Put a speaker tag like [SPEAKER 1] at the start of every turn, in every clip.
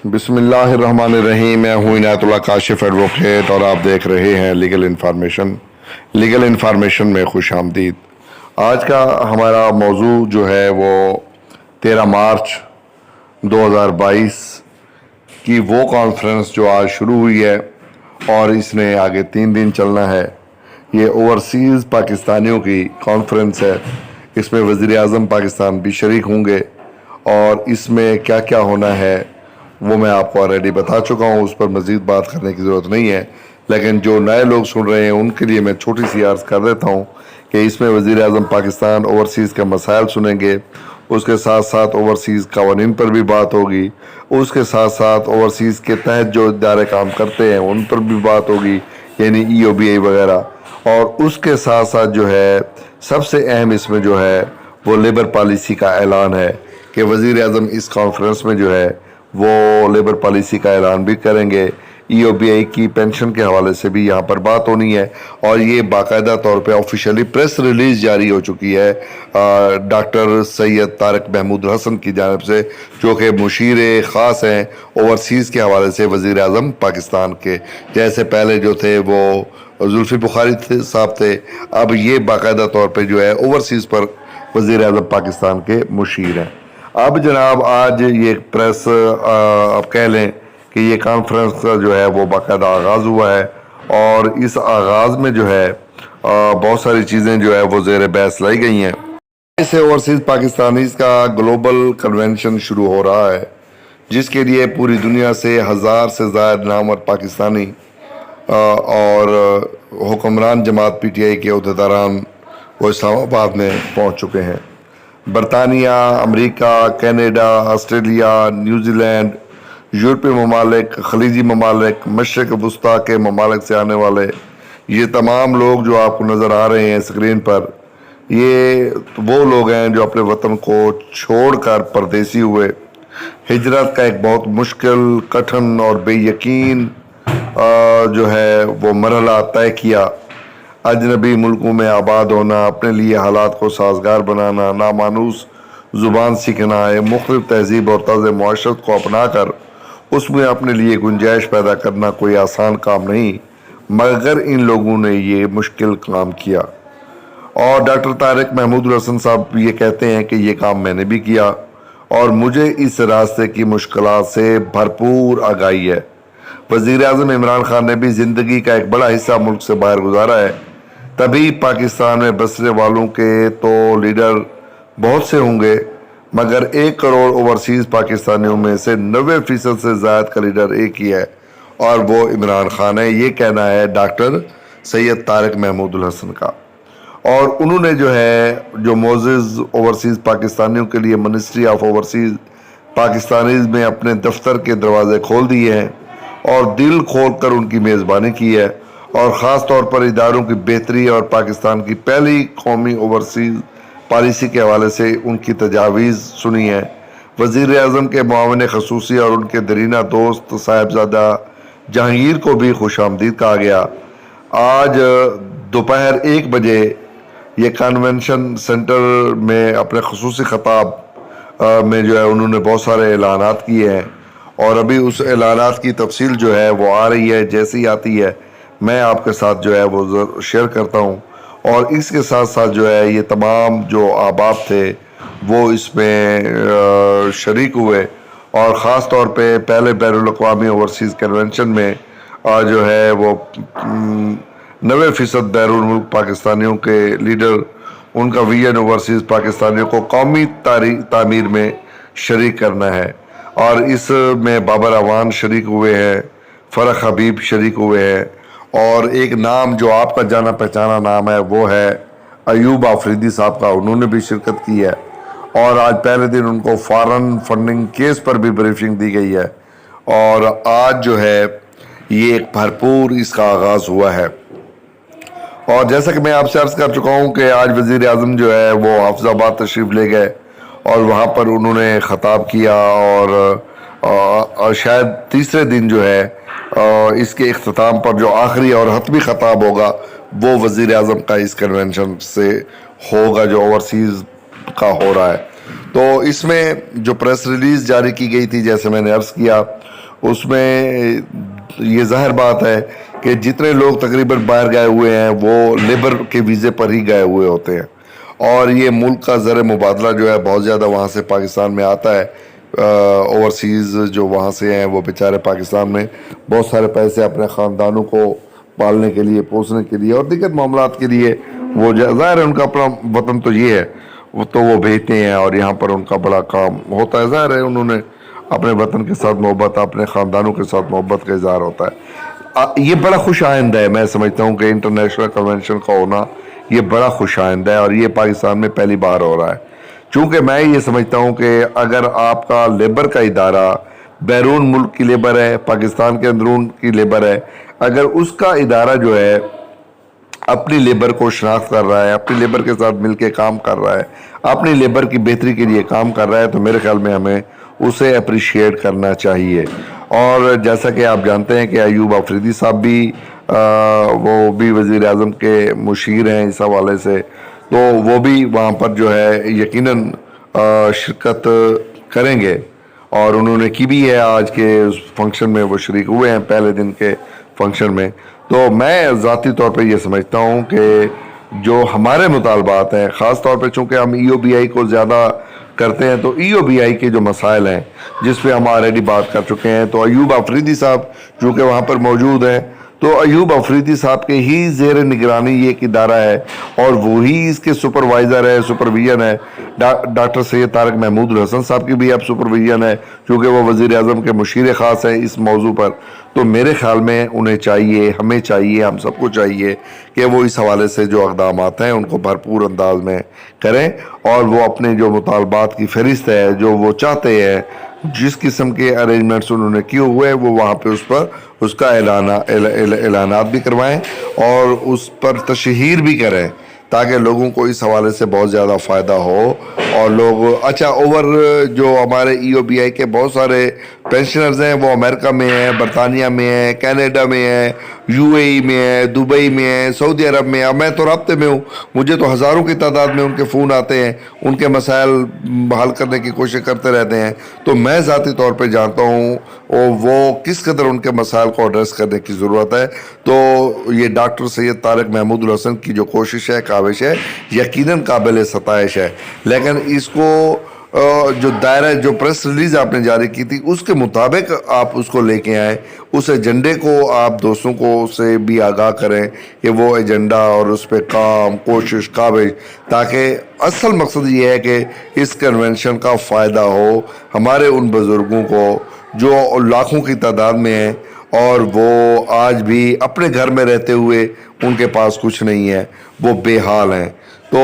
[SPEAKER 1] بسم اللہ الرحمن الرحیم. میں ہوں عنایت اللہ کاشف ایڈوکیٹ اور آپ دیکھ رہے ہیں لیگل انفارمیشن میں خوش آمدید. آج کا ہمارا موضوع جو ہے وہ 13 مارچ 2022 کی وہ کانفرنس جو آج شروع ہوئی ہے اور اس نے آگے 3 دن چلنا ہے. یہ اوورسیز پاکستانیوں کی کانفرنس ہے. اس میں وزیر اعظم پاکستان بھی شریک ہوں گے اور اس میں کیا کیا ہونا ہے وہ میں آپ کو آلریڈی بتا چکا ہوں. اس پر مزید بات کرنے کی ضرورت نہیں ہے، لیکن جو نئے لوگ سن رہے ہیں ان کے لیے میں چھوٹی سی عرض کر دیتا ہوں کہ اس میں وزیر اعظم پاکستان اوورسیز کے مسائل سنیں گے. اس کے ساتھ ساتھ اوورسیز قوانین پر بھی بات ہوگی. اس کے ساتھ ساتھ اوورسیز کے تحت جو ادارے کام کرتے ہیں ان پر بھی بات ہوگی، یعنی EOBI وغیرہ. اور اس کے ساتھ ساتھ جو ہے سب سے اہم اس میں جو ہے وہ لیبر پالیسی کا اعلان ہے کہ وزیر اعظم اس کانفرنس میں جو ہے وہ لیبر پالیسی کا اعلان بھی کریں گے. EOBI کی پینشن کے حوالے سے بھی یہاں پر بات ہونی ہے اور یہ باقاعدہ طور پہ آفیشیلی پریس ریلیز جاری ہو چکی ہے ڈاکٹر سید طارق محمود الحسن کی جانب سے، جو کہ مشیر خاص ہیں اوورسیز کے حوالے سے وزیر اعظم پاکستان کے. جیسے پہلے جو تھے وہ زلفی بخاری صاحب تھے، اب یہ باقاعدہ طور پہ جو ہے اوورسیز پر وزیر اعظم پاکستان کے مشیر ہیں. اب جناب آج یہ پریس اب کہہ لیں کہ یہ کانفرنس کا جو ہے وہ باقاعدہ آغاز ہوا ہے اور اس آغاز میں جو ہے بہت ساری چیزیں جو ہے وہ زیر بحث لائی گئی ہیں. اس سے اوورسیز پاکستانیز کا گلوبل کنونشن شروع ہو رہا ہے جس کے لیے پوری دنیا سے 1000 سے زائد نامور پاکستانی اور حکمران جماعت PTI کے عہدیداران وہ اسلام آباد میں پہنچ چکے ہیں. برطانیہ، امریکہ، کینیڈا، آسٹریلیا، نیوزی لینڈ، یورپی ممالک، خلیجی ممالک، مشرق وسطیٰ کے ممالک سے آنے والے یہ تمام لوگ جو آپ کو نظر آ رہے ہیں اسکرین پر، یہ وہ لوگ ہیں جو اپنے وطن کو چھوڑ کر پردیسی ہوئے. ہجرت کا ایک بہت مشکل، کٹھن اور بے یقین جو ہے وہ مرحلہ طے کیا. اجنبی ملکوں میں آباد ہونا، اپنے لیے حالات کو سازگار بنانا، نامانوس زبان سیکھنا، مختلف تہذیب اور طرز معاشرت کو اپنا کر اس میں اپنے لیے گنجائش پیدا کرنا کوئی آسان کام نہیں، مگر ان لوگوں نے یہ مشکل کام کیا. اور ڈاکٹر طارق محمود الحسن صاحب یہ کہتے ہیں کہ یہ کام میں نے بھی کیا اور مجھے اس راستے کی مشکلات سے بھرپور آگاہی ہے. وزیر اعظم عمران خان نے بھی زندگی کا ایک بڑا حصہ ملک سے باہر گزارا ہے. تبھی پاکستان میں بسنے والوں کے تو لیڈر بہت سے ہوں گے، مگر 1 کروڑ اوورسیز پاکستانیوں میں سے 90% سے زائد کا لیڈر ایک ہی ہے اور وہ عمران خان ہے. یہ کہنا ہے ڈاکٹر سید طارق محمود الحسن کا. اور انہوں نے جو ہے جو معزز اوورسیز پاکستانیوں کے لیے منسٹری آف اوورسیز پاکستانیز میں اپنے دفتر کے دروازے کھول دیے ہیں اور دل کھول کر ان کی میزبانی کی ہے اور خاص طور پر اداروں کی بہتری اور پاکستان کی پہلی قومی اوورسیز پالیسی کے حوالے سے ان کی تجاویز سنی ہے. وزیر اعظم کے معاون خصوصی اور ان کے درینہ دوست صاحبزادہ جہانگیر کو بھی خوش آمدید کہا گیا. آج دوپہر 1 بجے یہ کنونشن سینٹر میں اپنے خصوصی خطاب میں جو ہے انہوں نے بہت سارے اعلانات کیے ہیں اور ابھی اس اعلانات کی تفصیل جو ہے وہ آ رہی ہے. جیسی آتی ہے میں آپ کے ساتھ جو ہے وہ شیئر کرتا ہوں. اور اس کے ساتھ ساتھ جو ہے یہ تمام جو احباب تھے وہ اس میں شریک ہوئے اور خاص طور پہ پہلے بین الاقوامی اوورسیز کنونشن میں جو ہے وہ 90% بیرون ملک پاکستانیوں کے لیڈر ان کا ویژن اوورسیز پاکستانیوں کو قومی تعمیر میں شریک کرنا ہے. اور اس میں بابر اعوان شریک ہوئے ہیں، فرح حبیب شریک ہوئے ہیں اور ایک نام جو آپ کا جانا پہچانا نام ہے وہ ہے ایوب آفریدی صاحب کا، انہوں نے بھی شرکت کی ہے. اور آج پہلے دن ان کو فارن فنڈنگ کیس پر بھی بریفنگ دی گئی ہے اور آج جو ہے یہ ایک بھرپور اس کا آغاز ہوا ہے. اور جیسا کہ میں آپ سے عرض کر چکا ہوں کہ آج وزیر اعظم جو ہے وہ حافظ آباد تشریف لے گئے اور وہاں پر انہوں نے خطاب کیا اور شاید تیسرے دن جو ہے اس کے اختتام پر جو آخری اور حتمی خطاب ہوگا وہ وزیر اعظم کا اس کنونشن سے ہوگا جو اوورسیز کا ہو رہا ہے. تو اس میں جو پریس ریلیز جاری کی گئی تھی، جیسے میں نے عرض کیا، اس میں یہ ظاہر بات ہے کہ جتنے لوگ تقریباً باہر گئے ہوئے ہیں وہ لیبر کے ویزے پر ہی گئے ہوئے ہوتے ہیں، اور یہ ملک کا زر مبادلہ جو ہے بہت زیادہ وہاں سے پاکستان میں آتا ہے۔ اوورسیز جو وہاں سے ہیں وہ بیچارے پاکستان میں بہت سارے پیسے اپنے خاندانوں کو پالنے کے لیے، پوسنے کے لیے اور دیگر معاملات کے لیے، وہ ظاہر ہے ان کا اپنا وطن تو یہ ہے، وہ تو وہ بھیجتے ہیں اور یہاں پر ان کا بڑا کام ہوتا ہے۔ ظاہر ہے انہوں نے اپنے وطن کے ساتھ محبت، اپنے خاندانوں کے ساتھ محبت کا اظہار ہوتا ہے۔ یہ بڑا خوش آئند ہے، میں سمجھتا ہوں کہ انٹرنیشنل کنونشن کا ہونا یہ بڑا خوش آئند ہے، اور یہ پاکستان میں پہلی بار ہو رہا ہے۔ چونکہ میں یہ سمجھتا ہوں کہ اگر آپ کا لیبر کا ادارہ بیرون ملک کی لیبر ہے، پاکستان کے اندرون کی لیبر ہے، اگر اس کا ادارہ جو ہے اپنی لیبر کو شناخت کر رہا ہے، اپنی لیبر کے ساتھ مل کے کام کر رہا ہے، اپنی لیبر کی بہتری کے لیے کام کر رہا ہے، تو میرے خیال میں ہمیں اسے اپریشیٹ کرنا چاہیے۔ اور جیسا کہ آپ جانتے ہیں کہ ایوب آفریدی صاحب بھی وہ بھی وزیر اعظم کے مشیر ہیں اس حوالے سے، تو وہ بھی وہاں پر جو ہے یقیناً شرکت کریں گے، اور انہوں نے کی بھی ہے۔ آج کے فنکشن میں وہ شریک ہوئے ہیں، پہلے دن کے فنکشن میں۔ تو میں ذاتی طور پہ یہ سمجھتا ہوں کہ جو ہمارے مطالبات ہیں، خاص طور پہ چونکہ ہم ای او بی آئی کو زیادہ کرتے ہیں، تو ای او بی آئی کے جو مسائل ہیں جس پہ ہم آلریڈی بات کر چکے ہیں، تو ایوب آفریدی صاحب چونکہ وہاں پر موجود ہیں، تو ایوب آفریدی صاحب کے ہی زیر نگرانی یہ ایک ادارہ ہے، اور وہی اس کے سپروائزر ہے، سپرویژن ہے۔ ڈاکٹر سید طارق محمود الحسن صاحب کی بھی اب سپرویژن ہے، چونکہ وہ وزیر اعظم کے مشیر خاص ہیں اس موضوع پر۔ تو میرے خیال میں انہیں چاہیے، ہمیں چاہیے، ہم سب کو چاہیے کہ وہ اس حوالے سے جو اقدامات ہیں ان کو بھرپور انداز میں کریں، اور وہ اپنے جو مطالبات کی فہرست ہے، جو وہ چاہتے ہیں، جس قسم کے ارینجمنٹس انہوں نے کیے ہوئے ہیں، وہ وہاں پہ اس پر اس کا اعلانات بھی کروائیں اور اس پر تشہیر بھی کریں، تاکہ لوگوں کو اس حوالے سے بہت زیادہ فائدہ ہو۔ اور لوگ جو ہمارے ای او بی آئی کے بہت سارے پینشنرز ہیں، وہ امریکہ میں ہیں، برطانیہ میں ہیں، کینیڈا میں ہیں، یو اے ای میں ہیں، دبئی میں ہیں، سعودی عرب میں ہیں۔ میں تو رابطے میں ہوں، مجھے تو ہزاروں کی تعداد میں ان کے فون آتے ہیں، ان کے مسائل حل کرنے کی کوشش کرتے رہتے ہیں۔ تو میں ذاتی طور پہ جانتا ہوں وہ کس قدر ان کے مسائل کو ایڈریس کرنے کی ضرورت ہے۔ تو یہ ڈاکٹر سید طارق محمود الحسن کی جو کوشش ہے، کاوش ہے، یقیناً قابل ستائش ہے، لیکن اس کو جو دائرہ، جو پریس ریلیز آپ نے جاری کی تھی، اس کے مطابق آپ اس کو لے کے آئیں، اس ایجنڈے کو آپ دوستوں کو سے بھی آگاہ کریں کہ وہ ایجنڈا اور اس پہ کام، کوشش، کاوش، تاکہ اصل مقصد یہ ہے کہ اس کنونشن کا فائدہ ہو ہمارے ان بزرگوں کو جو لاکھوں کی تعداد میں ہیں، اور وہ آج بھی اپنے گھر میں رہتے ہوئے ان کے پاس کچھ نہیں ہے، وہ بے حال ہیں۔ تو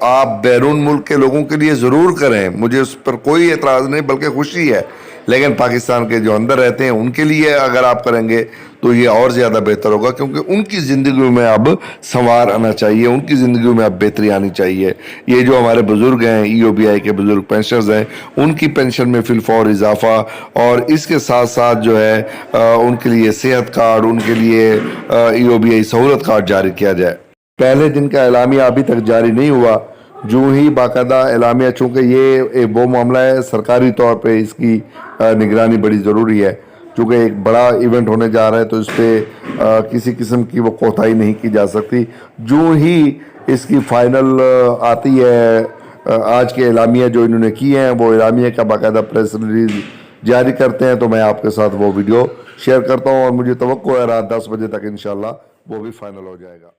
[SPEAKER 1] آپ بیرون ملک کے لوگوں کے لیے ضرور کریں، مجھے اس پر کوئی اعتراض نہیں بلکہ خوشی ہے، لیکن پاکستان کے جو اندر رہتے ہیں ان کے لیے اگر آپ کریں گے تو یہ اور زیادہ بہتر ہوگا، کیونکہ ان کی زندگیوں میں اب سنوار آنا چاہیے، ان کی زندگیوں میں اب بہتری آنی چاہیے۔ یہ جو ہمارے بزرگ ہیں، ای او بی آئی کے بزرگ پینشنرز ہیں، ان کی پینشن میں فی الفور اضافہ، اور اس کے ساتھ ساتھ جو ہے ان کے لیے صحت کارڈ، ان کے لیے ای او بی آئی سہولت کارڈ جاری کیا جائے۔ پہلے دن کا اعلامیہ ابھی تک جاری نہیں ہوا، جو ہی باقاعدہ اعلامیہ، چونکہ یہ وہ معاملہ ہے سرکاری طور پہ اس کی نگرانی بڑی ضروری ہے، چونکہ ایک بڑا ایونٹ ہونے جا رہا ہے، تو اس پہ کسی قسم کی وہ کوتاہی نہیں کی جا سکتی۔ جو ہی اس کی فائنل آتی ہے، آج کے اعلامیہ جو انہوں نے کیے ہیں، وہ اعلامیہ کا باقاعدہ پریس ریلیز جاری کرتے ہیں، تو میں آپ کے ساتھ وہ ویڈیو شیئر کرتا ہوں، اور مجھے توقع ہے رات 10 بجے تک انشاءاللہ وہ بھی فائنل ہو جائے گا۔